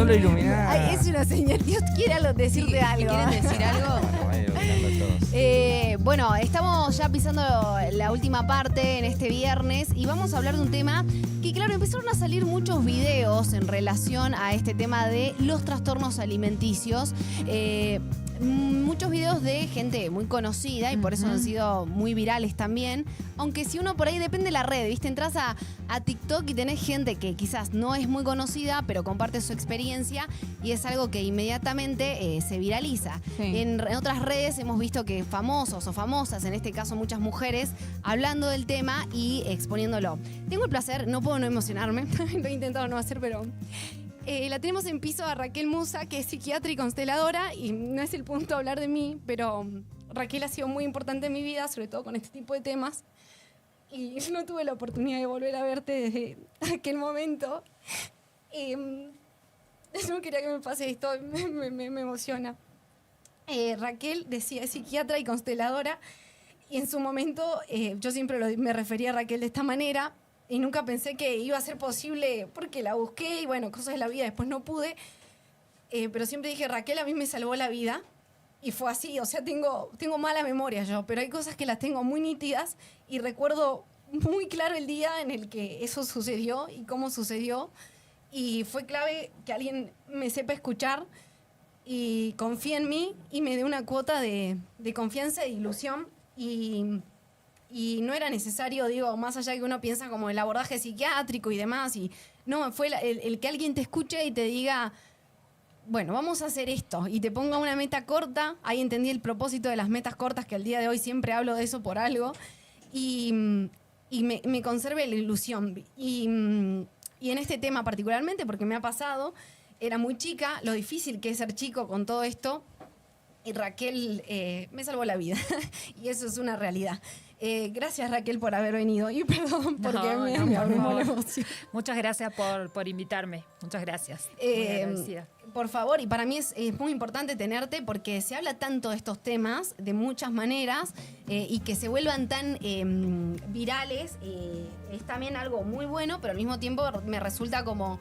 solo iluminada. Ay, es una señal. Dios quiere decirte algo. ¿Quieren decir algo? Bueno, estamos ya pisando la última parte en este viernes y vamos a hablar de un tema que, claro, empezaron a salir muchos videos en relación a este tema de los trastornos alimenticios. Muchos videos de gente muy conocida y por eso han sido muy virales también. Aunque si uno por ahí, depende de la red, ¿viste? Entras a TikTok y tenés gente que quizás no es muy conocida, pero comparte su experiencia y es algo que inmediatamente se viraliza. Sí. En otras redes hemos visto que famosos o famosas, en este caso muchas mujeres, hablando del tema y exponiéndolo. Tengo el placer, no puedo no emocionarme, lo he intentado no hacer, pero... la tenemos en piso a Raquel Musa, que es psiquiatra y consteladora, y no es el punto hablar de mí, pero Raquel ha sido muy importante en mi vida, sobre todo con este tipo de temas, y no tuve la oportunidad de volver a verte desde aquel momento. No quería que me pase esto, me emociona. Raquel decía, es psiquiatra y consteladora, y en su momento yo siempre me refería a Raquel de esta manera, y nunca pensé que iba a ser posible porque la busqué y bueno, cosas de la vida, después no pude. Pero siempre dije, Raquel a mí me salvó la vida. Y fue así, o sea, tengo mala memoria yo, pero hay cosas que las tengo muy nítidas y recuerdo muy claro el día en el que eso sucedió y cómo sucedió. Y fue clave que alguien me sepa escuchar y confíe en mí y me dé una cuota de confianza e ilusión. Y no era necesario, digo, más allá de que uno piensa como el abordaje psiquiátrico y demás, y no, fue el que alguien te escuche y te diga, bueno, vamos a hacer esto, y te ponga una meta corta. Ahí entendí el propósito de las metas cortas, que al día de hoy siempre hablo de eso por algo, y me conserve la ilusión. Y en este tema particularmente, porque me ha pasado, era muy chica, lo difícil que es ser chico con todo esto, y Raquel me salvó la vida, y eso es una realidad. Gracias, Raquel, por haber venido. Y perdón, porque me abrumó la emoción. Muchas gracias por invitarme. Muchas gracias. Muy agradecida. Por favor, y para mí es muy importante tenerte porque se habla tanto de estos temas de muchas maneras y que se vuelvan tan virales es también algo muy bueno, pero al mismo tiempo me resulta como...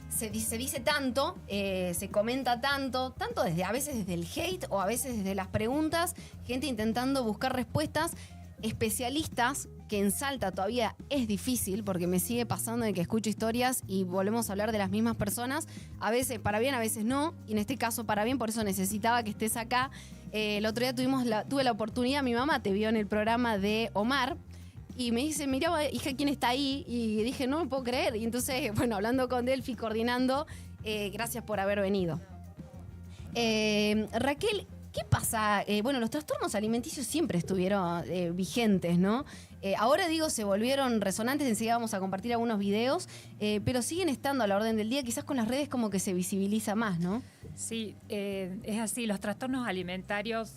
Se dice tanto, se comenta tanto a veces desde el hate o a veces desde las preguntas, gente intentando buscar respuestas, especialistas, que en Salta todavía es difícil porque me sigue pasando de que escucho historias y volvemos a hablar de las mismas personas, a veces para bien, a veces no, y en este caso para bien, por eso necesitaba que estés acá. El otro día tuve la oportunidad, mi mamá te vio en el programa de Omar, y me dice, mira, hija, ¿quién está ahí? Y dije, no me puedo creer. Y entonces, bueno, hablando con Delphi, coordinando, gracias por haber venido. Raquel, ¿qué pasa? Bueno, los trastornos alimenticios siempre estuvieron vigentes, ¿no? Ahora, digo, se volvieron resonantes, enseguida vamos a compartir algunos videos, pero siguen estando a la orden del día, quizás con las redes como que se visibiliza más, ¿no? Sí, es así. Los trastornos alimentarios...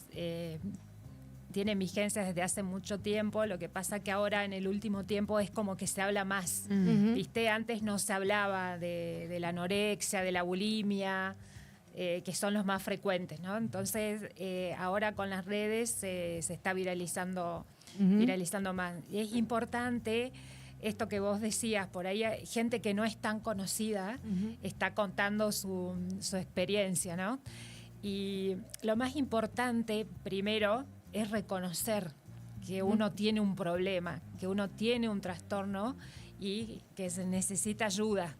tienen vigencia desde hace mucho tiempo, lo que pasa que ahora en el último tiempo es como que se habla más, ¿viste? Antes no se hablaba de la anorexia, de la bulimia, que son los más frecuentes, ¿no? Entonces, ahora con las redes se está viralizando más. Y es importante esto que vos decías, por ahí hay gente que no es tan conocida, está contando su experiencia, ¿no? Y lo más importante, primero, es reconocer que uno tiene un problema, que uno tiene un trastorno y que se necesita ayuda.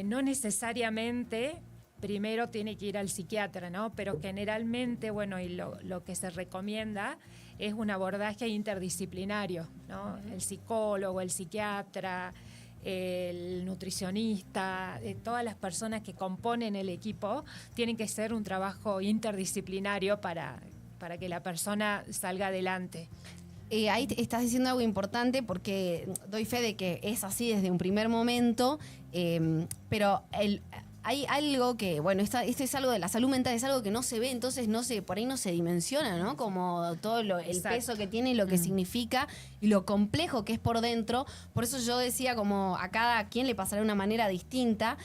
No necesariamente primero tiene que ir al psiquiatra, ¿no? Pero generalmente, bueno, y lo que se recomienda es un abordaje interdisciplinario, ¿no? El psicólogo, el psiquiatra, el nutricionista, todas las personas que componen el equipo, tienen que ser un trabajo interdisciplinario para que la persona salga adelante. Ahí estás diciendo algo importante porque doy fe de que es así desde un primer momento, pero hay algo que, bueno, esto es algo de la salud mental, es algo que no se ve, entonces por ahí no se dimensiona, ¿no? Como todo el peso que tiene y lo que significa y lo complejo que es por dentro. Por eso yo decía como a cada quien le pasará de una manera distinta,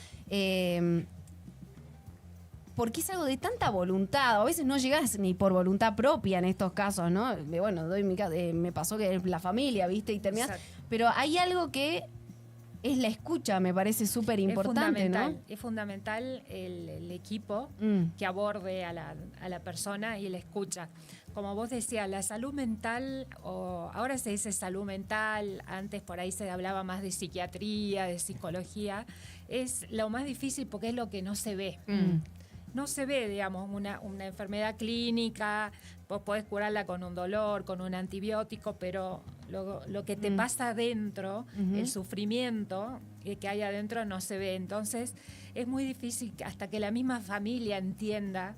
porque es algo de tanta voluntad. A veces no llegas ni por voluntad propia en estos casos, ¿no? Bueno, me pasó que es la familia, ¿viste? Y terminás. Pero hay algo que es la escucha, me parece súper importante, ¿no? Es fundamental el equipo que aborde a la persona y la escucha. Como vos decías, la salud mental, o ahora se dice salud mental, antes por ahí se hablaba más de psiquiatría, de psicología, es lo más difícil porque es lo que no se ve. No se ve, digamos, una enfermedad clínica, vos podés curarla con un dolor, con un antibiótico, pero lo que te pasa adentro, el sufrimiento que hay adentro no se ve. Entonces, es muy difícil hasta que la misma familia entienda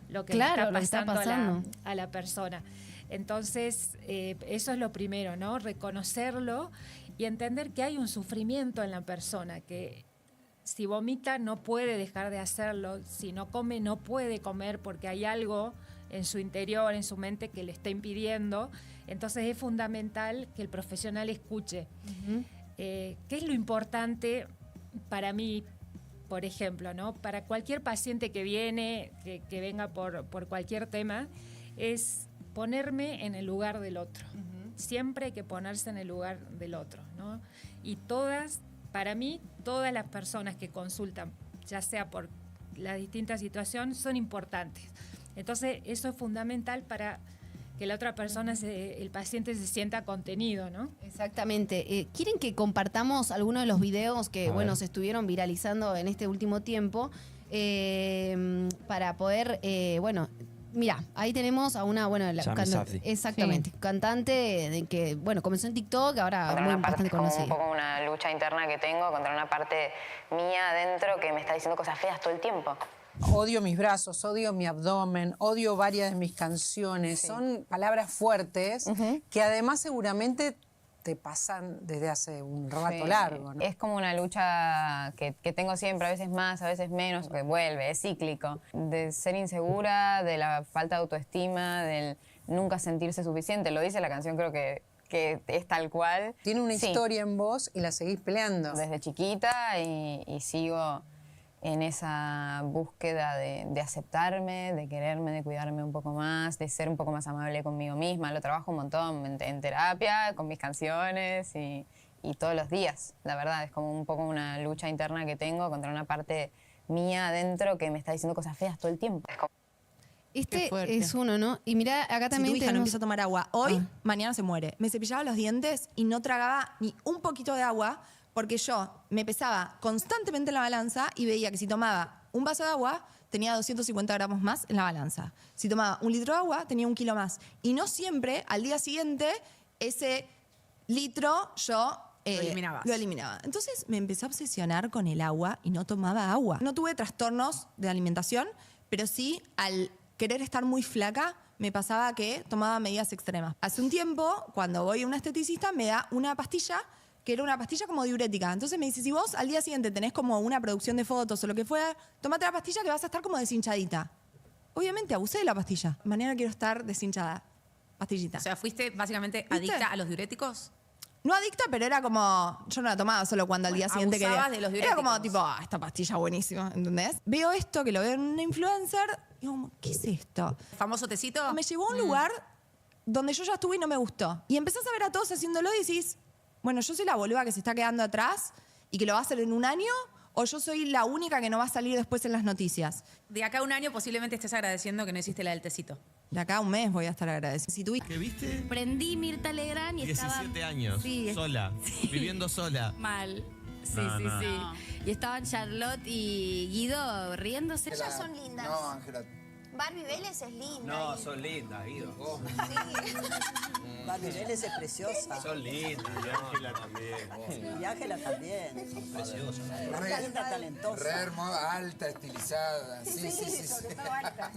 lo que le está pasando a la persona. Entonces, eso es lo primero, ¿no? Reconocerlo y entender que hay un sufrimiento en la persona, que si vomita no puede dejar de hacerlo, si no come no puede comer porque hay algo en su interior, en su mente que le está impidiendo. Entonces es fundamental que el profesional escuche. ¿Qué es lo importante para mí, por ejemplo, ¿no? Para cualquier paciente que viene, que venga por cualquier tema, es ponerme en el lugar del otro. Siempre hay que ponerse en el lugar del otro, ¿no? Y para mí, todas las personas que consultan, ya sea por la distinta situación, son importantes. Entonces, eso es fundamental para que la otra persona, el paciente, se sienta contenido, ¿no? Exactamente. ¿Quieren que compartamos algunos de los videos que, se estuvieron viralizando en este último tiempo? Para poder, mira, ahí tenemos a una, exactamente, cantante que, comenzó en TikTok, ahora bastante conocida. Un poco una lucha interna que tengo contra una parte mía adentro que me está diciendo cosas feas todo el tiempo. Odio mis brazos, odio mi abdomen, odio varias de mis canciones. Sí. Son palabras fuertes que además seguramente te pasan desde hace un rato largo, ¿no? Es como una lucha que tengo siempre, a veces más, a veces menos, que vuelve, es cíclico. De ser insegura, de la falta de autoestima, del nunca sentirse suficiente. Lo dice la canción, creo que es tal cual. Tiene una historia en vos y la seguís peleando. Desde chiquita y sigo en esa búsqueda de aceptarme, de quererme, de cuidarme un poco más, de ser un poco más amable conmigo misma. Lo trabajo un montón en terapia, con mis canciones y todos los días. La verdad, es como un poco una lucha interna que tengo contra una parte mía adentro que me está diciendo cosas feas todo el tiempo. Este es uno, ¿no? Y mira, acá también si tu hija no empieza a tomar agua hoy, mañana se muere. Me cepillaba los dientes y no tragaba ni un poquito de agua porque yo me pesaba constantemente en la balanza y veía que si tomaba un vaso de agua tenía 250 gramos más en la balanza. Si tomaba 1 litro de agua tenía 1 kilo más. Y no siempre, al día siguiente, ese litro yo lo eliminaba. Entonces me empecé a obsesionar con el agua y no tomaba agua. No tuve trastornos de alimentación, pero sí al querer estar muy flaca me pasaba que tomaba medidas extremas. Hace un tiempo, cuando voy a una esteticista, me da una pastilla que era una pastilla como diurética. Entonces me dice, si vos al día siguiente tenés como una producción de fotos o lo que fuera, tomate la pastilla que vas a estar como deshinchadita. Obviamente abusé de la pastilla. Mañana quiero estar deshinchada. Pastillita. O sea, ¿fuiste básicamente adicta a los diuréticos? No adicta, pero era como... Yo no la tomaba solo cuando al día siguiente quería. De los diuréticos. Era como tipo, esta pastilla buenísima, ¿entendés? Veo esto, que lo veo en una influencer, y digo, ¿qué es esto? ¿Famoso tecito? Me llevó a un lugar donde yo ya estuve y no me gustó. Y empezás a ver a todos haciéndolo y decís... Bueno, yo soy la boluda que se está quedando atrás y que lo va a hacer en un año, o yo soy la única que no va a salir después en las noticias. De acá a un año posiblemente estés agradeciendo que no hiciste la del tecito. De acá a un mes voy a estar agradecida. Si ¿Qué viste? Prendí Mirta Legrand y 17 años, sola, viviendo sola. Mal. Sí. Y estaban Charlotte y Guido riéndose. Ellas son lindas. No, Ángela. Barbie Vélez es linda. No, son lindas, Guido. Barbie Vélez es preciosa. Son lindas. Y Ángela también. Y Ángela también. Son preciosas. Una linda, talentosa. Re hermosa, alta, estilizada. Sí. Sobre todo alta.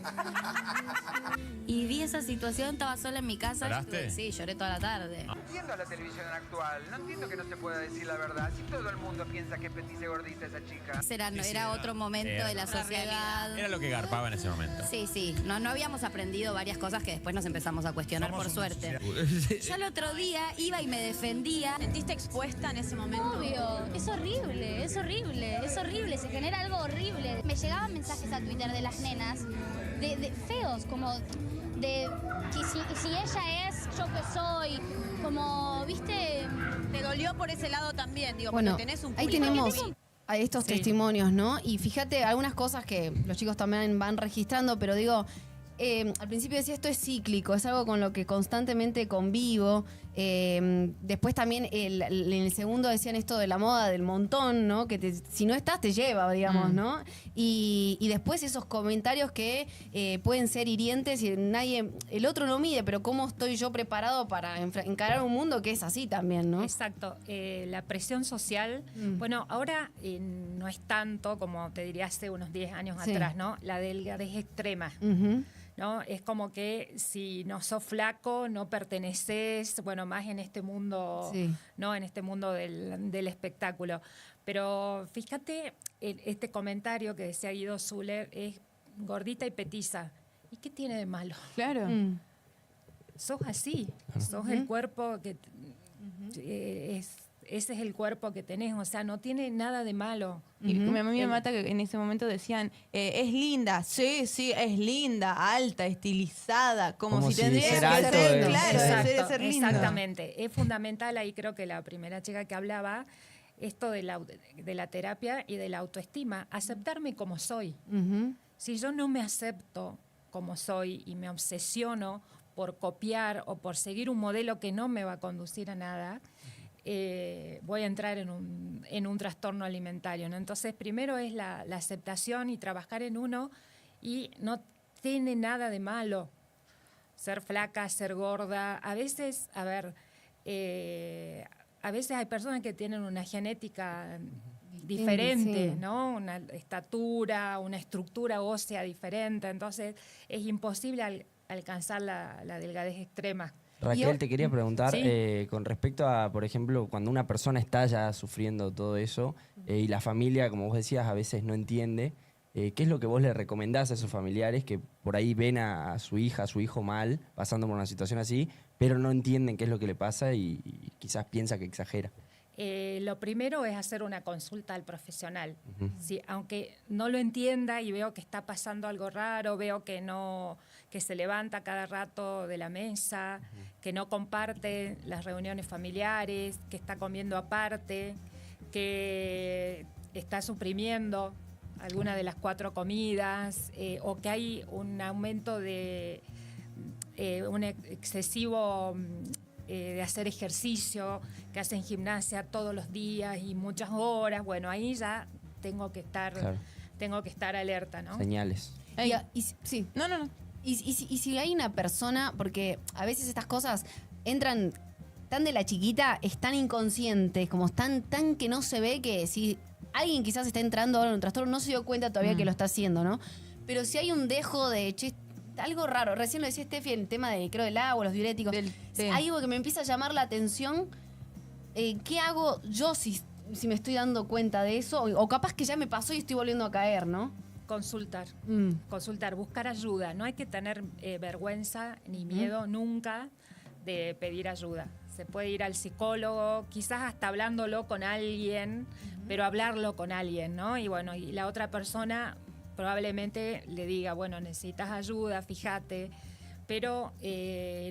Y vi esa situación, estaba sola en mi casa. ¿Lloraste? Sí, lloré toda la tarde. No entiendo la televisión actual. No entiendo que no se pueda decir la verdad. Si todo el mundo piensa que es petice gordita esa chica. Era otro momento de la sociedad. Era lo que garpaba en ese momento. Sí. No habíamos aprendido varias cosas que después nos empezamos a cuestionar, por suerte. Yo el otro día iba y me defendía. ¿Sentiste expuesta en ese momento? Obvio, es horrible, se genera algo horrible. Me llegaban mensajes a Twitter de las nenas, de feos, como de que si ella es yo que soy, como, viste, Te dolió por ese lado también, digo, Bueno, porque tenés un ahí público tenemos que- a estos testimonios, ¿no? Y fíjate algunas cosas que los chicos también van registrando, pero digo, al principio decía esto es cíclico, es algo con lo que constantemente convivo. Después también en el segundo decían esto de la moda del montón, ¿no? Que si no estás te lleva, digamos, ¿no? Y después esos comentarios que pueden ser hirientes y el otro no mide, pero ¿cómo estoy yo preparado para encarar un mundo que es así también, ¿no? Exacto. La presión social, bueno, ahora no es tanto como te diría hace unos 10 años Sí. atrás, ¿no? La delgadez extrema. Ujú. ¿No? Es como que si no sos flaco, no perteneces, bueno, más en este mundo, Sí. ¿no? En este mundo del espectáculo. Pero fíjate, este comentario que decía Guido Zuller es gordita y petiza. ¿Y qué tiene de malo? Claro. Sos así, sos el cuerpo que ese es el cuerpo que tenés, o sea, no tiene nada de malo. Y a mí me mata que en ese momento decían, es linda, sí, es linda, alta, estilizada, como si tendría ser que alto ser, es- claro, Exacto, ser linda. exactamente. Es fundamental ahí, creo que la primera chica que hablaba, esto de la terapia y de la autoestima, aceptarme como soy. Ujú. Si yo no me acepto como soy y me obsesiono por copiar o por seguir un modelo que no me va a conducir a nada, voy a entrar en un trastorno alimentario, ¿no? Entonces, primero es la aceptación y trabajar en uno, y no tiene nada de malo ser flaca, ser gorda. A veces, a veces hay personas que tienen una genética diferente, Sí. ¿no? Una estatura, una estructura ósea diferente, entonces es imposible alcanzar la delgadez extrema. Raquel, te quería preguntar, Sí. con respecto a, por ejemplo, cuando una persona está ya sufriendo todo eso y la familia, como vos decías, a veces no entiende, ¿qué es lo que vos le recomendás a esos familiares que por ahí ven a su hija, a su hijo mal, pasando por una situación así, pero no entienden qué es lo que le pasa y quizás piensa que exagera? Lo primero es hacer una consulta al profesional. Sí, aunque no lo entienda y veo que está pasando algo raro, veo que se levanta cada rato de la mesa, que no comparte las reuniones familiares, que está comiendo aparte, que está suprimiendo alguna de las 4 comidas, o que hay un aumento de un excesivo de hacer ejercicio, que hacen gimnasia todos los días y muchas horas. Bueno, ahí ya tengo que estar alerta, ¿no? Señales. Sí. No. Y si hay una persona, porque a veces estas cosas entran tan de la chiquita, están inconscientes, como están tan que no se ve, que si alguien quizás está entrando ahora en un trastorno, no se dio cuenta todavía que lo está haciendo, ¿no? Pero si hay un dejo de, che, algo raro, recién lo decía Steffi, el tema creo del agua, los diuréticos, hay algo que me empieza a llamar la atención, ¿qué hago yo si me estoy dando cuenta de eso? O capaz que ya me pasó y estoy volviendo a caer, ¿no? Consultar, buscar ayuda. No hay que tener vergüenza ni miedo nunca de pedir ayuda. Se puede ir al psicólogo, quizás hasta hablándolo con alguien, pero hablarlo con alguien, ¿no? Y bueno, y la otra persona probablemente le diga, bueno, necesitas ayuda, fíjate, pero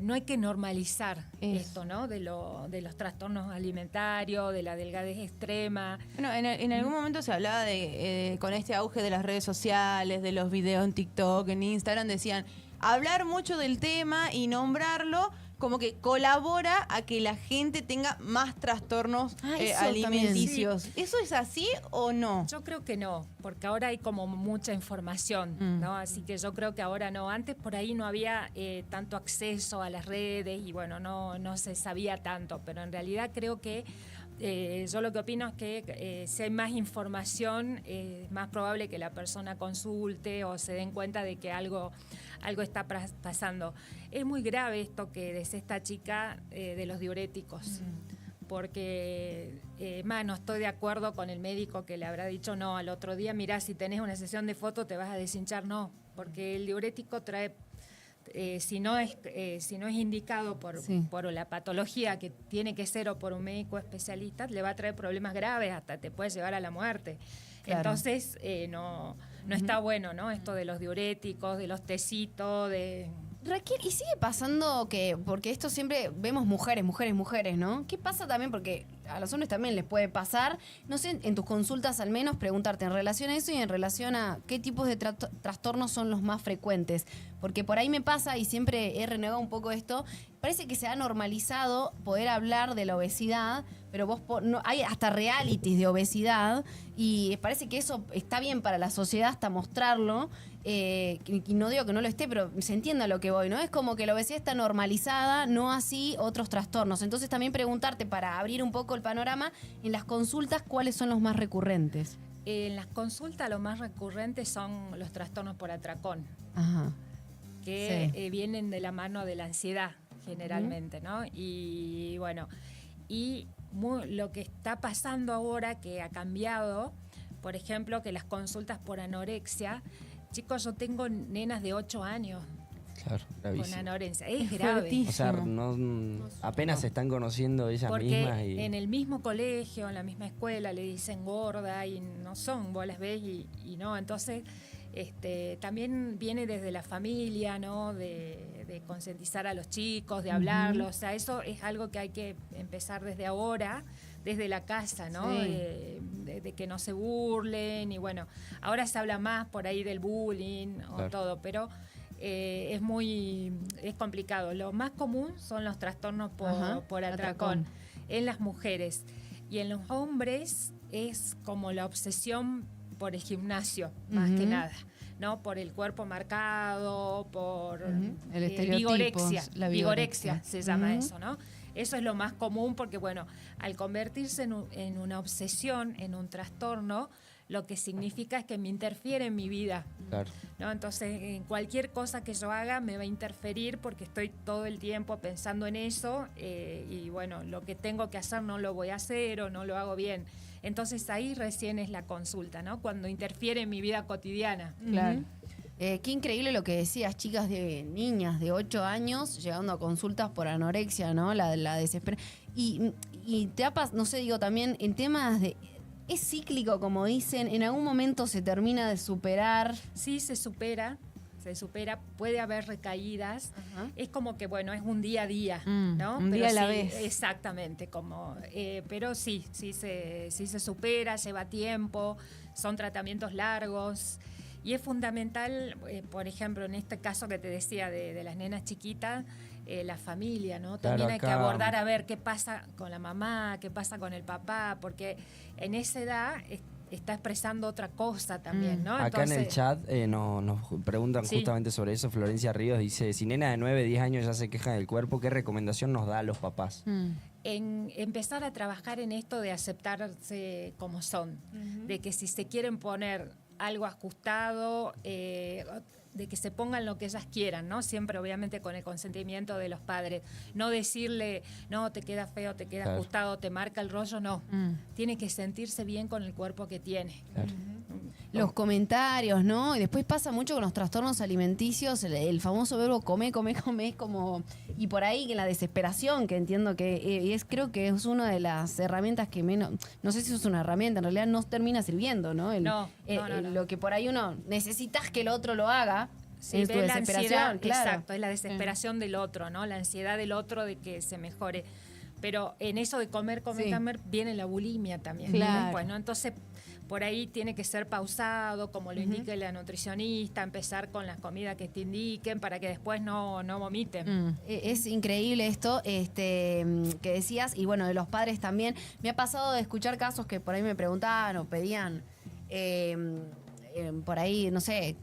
no hay que normalizar esto, ¿no? De los trastornos alimentarios, de la delgadez extrema. Bueno, en algún momento se hablaba de, con este auge de las redes sociales, de los videos en TikTok, en Instagram, decían, hablar mucho del tema y nombrarlo como que colabora a que la gente tenga más trastornos alimenticios. Sí. ¿Eso es así o no? Yo creo que no, porque ahora hay como mucha información, ¿no? Así que yo creo que ahora no. Antes por ahí no había tanto acceso a las redes y bueno, no se sabía tanto, pero en realidad creo que yo lo que opino es que si hay más información, es más probable que la persona consulte o se den cuenta de que algo está pasando. Es muy grave esto que decía esta chica de los diuréticos, porque no estoy de acuerdo con el médico que le habrá dicho, no, al otro día, mirá, si tenés una sesión de foto te vas a deshinchar. No, porque el diurético trae... si no es indicado por la patología que tiene que ser o por un médico especialista, le va a traer problemas graves, hasta te puede llevar a la muerte. Claro. Entonces, no está bueno, ¿no? Esto de los diuréticos, de los tecitos, Raquel, y sigue pasando que, porque esto siempre vemos mujeres, ¿no? ¿Qué pasa también? Porque a los hombres también les puede pasar, no sé, en tus consultas al menos, preguntarte en relación a eso y en relación a qué tipos de trastornos son los más frecuentes. Porque por ahí me pasa, y siempre he renegado un poco esto, parece que se ha normalizado poder hablar de la obesidad, pero no, hay hasta realities de obesidad, y parece que eso está bien para la sociedad hasta mostrarlo, y no digo que no lo esté, pero se entiende a lo que voy, ¿no? Es como que la obesidad está normalizada, no así otros trastornos. Entonces también preguntarte, para abrir un poco el panorama, en las consultas, ¿cuáles son los más recurrentes? En las consultas lo más recurrentes son los trastornos por atracón, Ajá. que vienen de la mano de la ansiedad generalmente, ¿no? Y bueno, lo que está pasando ahora, que ha cambiado, por ejemplo, que las consultas por anorexia, chicos, yo tengo nenas de 8 años Claro, con anorexia. Es grave. O sea, apenas se están conociendo ellas mismas. Porque en el mismo colegio, en la misma escuela, le dicen gorda y no son, vos las ves y no. Entonces, también viene desde la familia, ¿no? De concientizar a los chicos, de hablarlo. O sea, eso es algo que hay que empezar desde ahora, desde la casa, ¿no? Sí. De que no se burlen. Y bueno, ahora se habla más por ahí del bullying o todo, pero es complicado. Lo más común son los trastornos por atracón en las mujeres. Y en los hombres es como la obsesión por el gimnasio, más que nada, ¿no? Por el cuerpo marcado, por el estereotipo, la vigorexia se llama eso, ¿no? Eso es lo más común porque, bueno, al convertirse en una obsesión, en un trastorno, lo que significa es que me interfiere en mi vida. Claro. ¿No? Entonces, en cualquier cosa que yo haga me va a interferir porque estoy todo el tiempo pensando en eso y, bueno, lo que tengo que hacer no lo voy a hacer o no lo hago bien. Entonces, ahí recién es la consulta, ¿no? Cuando interfiere en mi vida cotidiana. Claro. Qué increíble lo que decías, chicas, de niñas de 8 años llegando a consultas por anorexia, ¿no? La desesperación. Y te ha pasado, no sé, digo, también en temas de... ¿Es cíclico, como dicen? ¿En algún momento se termina de superar? Sí, se supera, puede haber recaídas. Es como que, bueno, es un día a día, ¿no? Un día a la vez. Exactamente, pero sí se supera, lleva tiempo, son tratamientos largos. Y es fundamental, por ejemplo, en este caso que te decía de las nenas chiquitas, la familia, ¿no? También hay que abordar a ver qué pasa con la mamá, qué pasa con el papá, porque en esa edad está expresando otra cosa también, ¿no? Acá Entonces, en el chat nos preguntan justamente sobre eso. Florencia Ríos dice, si nena de 9, 10 años ya se queja del cuerpo, ¿qué recomendación nos da a los papás? En empezar a trabajar en esto de aceptarse como son, de que si se quieren poner algo ajustado, de que se pongan lo que ellas quieran, ¿no? Siempre, obviamente, con el consentimiento de los padres. No decirle, no, te queda feo, te queda ajustado, te marca el rollo, no. Tiene que sentirse bien con el cuerpo que tiene. Claro. Los comentarios, ¿no? Y después pasa mucho con los trastornos alimenticios, el famoso verbo come, es como... Y por ahí que la desesperación, que entiendo que creo que es una de las herramientas que menos... No sé si es una herramienta, en realidad no termina sirviendo, ¿no? No. Lo que por ahí uno necesitas que el otro lo haga. Sí, es tu desesperación, claro. Exacto, es la desesperación del otro, ¿no? La ansiedad del otro de que se mejore. Pero en eso de comer, viene la bulimia también. Claro. Pues, ¿no? Entonces, por ahí tiene que ser pausado, como lo indique la nutricionista, empezar con las comidas que te indiquen para que después no vomiten. Es increíble esto que decías, y bueno, de los padres también. Me ha pasado de escuchar casos que por ahí me preguntaban o pedían, por ahí, no sé,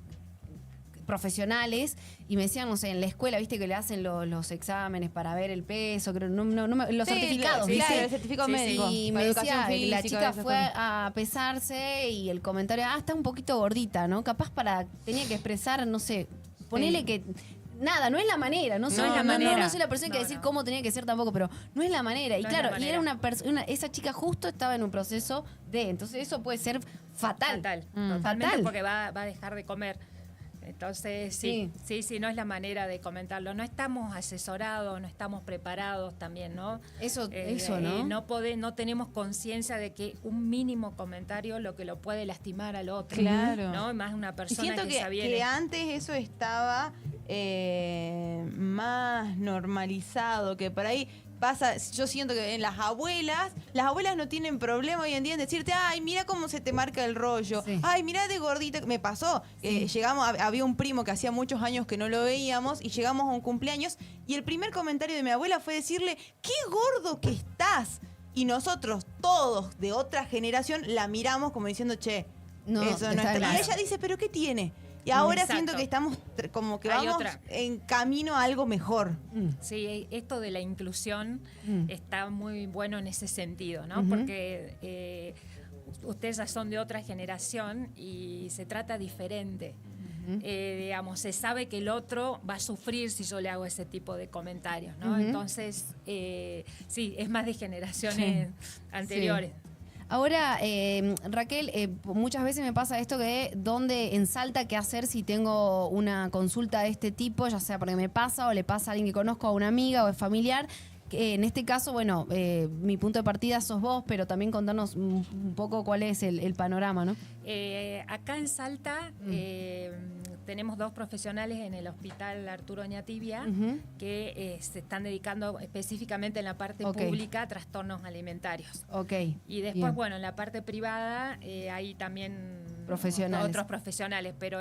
profesionales, y me decían, no sé, en la escuela, viste que le hacen los exámenes para ver el peso, creo, los certificados, ¿viste? Claro, el certificado médico. Y me decía, la chica fue a pesarse y el comentario, está un poquito gordita, ¿no? Capaz tenía que expresar, no sé, ponele que... Nada, no es la manera, no soy la persona que decir cómo tenía que ser tampoco, pero no es la manera. Y claro, y era esa chica justo estaba en un proceso entonces eso puede ser fatal. Totalmente, porque va a dejar de comer. Entonces, sí, no es la manera de comentarlo. No estamos asesorados, no estamos preparados también, ¿no? Eso, ¿no? No tenemos conciencia de que un mínimo comentario lo que lo puede lastimar al otro. Claro. ¿No? Más una persona y siento que que antes eso estaba más normalizado, que por ahí pasa, yo siento que en las abuelas no tienen problema hoy en día en decirte, ay, mira cómo se te marca el rollo, ay, mira de gordita. Me pasó, llegamos, había un primo que hacía muchos años que no lo veíamos y llegamos a un cumpleaños y el primer comentario de mi abuela fue decirle, qué gordo que estás. Y nosotros, todos de otra generación, la miramos como diciendo, che, no, eso no está. Y ella dice, ¿pero qué tiene? Y ahora Exacto. siento que estamos como que Hay vamos otra. en camino a algo mejor. Sí, esto de la inclusión está muy bueno en ese sentido, ¿no? Porque ustedes ya son de otra generación y se trata diferente. Digamos, se sabe que el otro va a sufrir si yo le hago ese tipo de comentarios, ¿no? Entonces, sí, es más de generaciones anteriores. Sí. Ahora, Raquel, muchas veces me pasa esto que donde en Salta qué hacer si tengo una consulta de este tipo, ya sea porque me pasa o le pasa a alguien que conozco, a una amiga o es familiar. En este caso, bueno, mi punto de partida sos vos, pero también contanos un poco cuál es el panorama, ¿no? Acá en Salta tenemos 2 profesionales en el Hospital Arturo Oñatibia que se están dedicando específicamente en la parte pública a trastornos alimentarios. Y después, bueno, en la parte privada hay también profesionales. otros profesionales, pero